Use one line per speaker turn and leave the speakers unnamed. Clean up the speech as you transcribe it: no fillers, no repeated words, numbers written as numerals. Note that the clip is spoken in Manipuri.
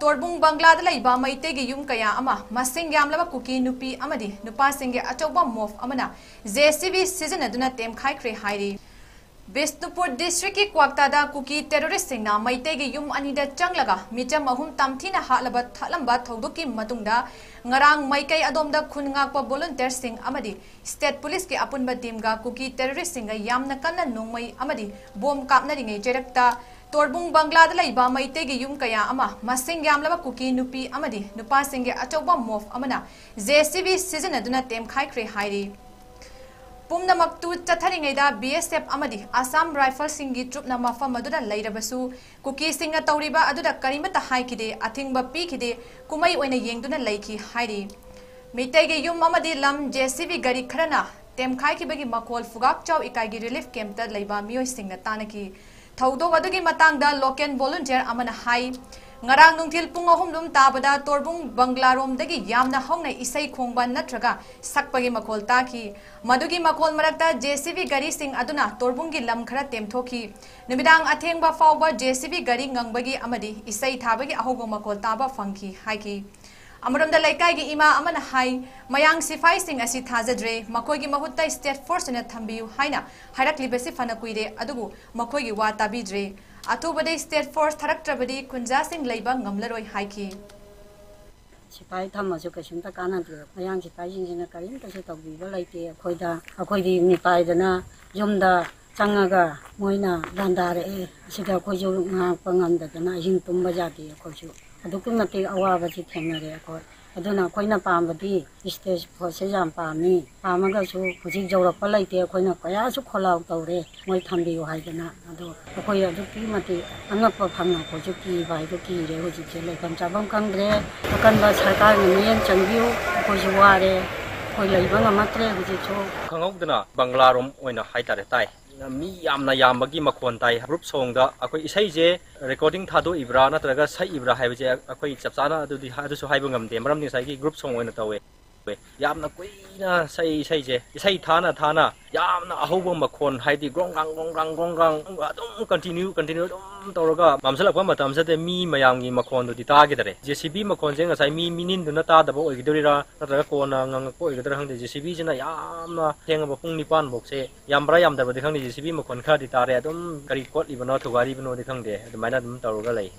तोरबुंग बंगला लैबा मैतेगी युम कया अमा मसिंग यामलबा कुकी नुपी अमदी नुपासिंगे अचौबा मोफ अमना जेसीबी सिजनदुना तेमखाइख्रे हाइरी बिष्णुपुर डिस्ट्रिक्ट की क्वाक्तादा कुकी टेररिस्ट सिंगना मैतेगी युम अनिदा चंगलगा मिचम अहुम तामथीना हालबा थलंबा थौदुकी मतुंगदा ngarang maikai adomda khungak pa volunteer sing amadi state police ki apunba teamga kuki terrorist singa yamna kanna nongmai amadi bom kapna ringai jerakta torbung bangla da laiba maitegi yum kaya ama masing yamlaba kuki nupi amadi nupa singe achoba mof amana JCB season aduna tem khai hairi Pumna Maktu Tatharingaida BSF Amadi Assam Rifle Singi Troop Namafa Madura Lairabasu Kuki Singa Tauriba Aduda Karimata Haikide Athingba Pikide Kumai Wena Yengduna Laiki Hairi Mitege Yum Amadi Lam JCB Gari Krana Tem Kaiki Bagi Makol Fugak Chow Ikagi Relief Camp Tad Laiba Mio Singna Tanaki Taudo Wadugi Matangda Loken Volunteer Amana Hai Ngarang nungtil pung ahum dum tabada torbung banglarom dagi yamna hongna isai khongban natraga sakpagi makol taki madugi makol marakta JCB gari sing aduna torbungi lam khara temthoki nimidang athengba fawba JCB gari ngangbagi amadi isai thabagi ahogo makol taba fangki haiki amaramda laikai gi ima amana hai mayang sifai sing asi thajadre makoi gi mahutta state force na thambiu haina harakli besi fana kuire adugu makoi gi wa tabidre Atubade State Force Taraktrabadi Kunja Singh Laiba Ngamlaroi Haiki
Sipai Thamasu Kashunta Kanadu, Mayang Sipai in a Karin, Kasitobi, Valite, Koida, Akodi Nipai Dana, Jumda, Changaga, Moina, Dandare, Sika Koju, Panganda, Najin Tumbajati, Koju. A documentary Awavati Temere, Aduna Koina Pambadi, Stage for Sejam Pami, Pamagasu, Pusi Jora Palite, Koina Kayasu Kola Tore, Moitambi Haidana, Ado, Koya Dukimati, Anapa Panga, Kojuki, Vaiduki, Rehuji, Kanchabam Kangre, Akanda Saka, Nian Changu, Kojuare, Koya Ivana Matre, which is so.
Kangokdana, Banglarum, when a Haitare. Mi yamna yambagi makon tai group song da akoi isai je recording thado ibra na traga sai ibra hai je akoi chapchana adu di hadu so haibung am de maram ni sai ki group song oina tawe yamna koina sai je isai thana yamna ahobo makon hai di gong gang adum continue dum toroga mamsala pa matam sa te mi mayam gi makon du di ta gi dare JCB makon je ngasai mi minin du na ta da bo oi gidorira na traga ko na ngang ko oi gidora hang de JCB je na yamna thenga ba pung nipan bok se yambra yam da ba de khang ni JCB makon kha di tare adum kari kot ibano thugari bano de khang de adumai na dum toroga lai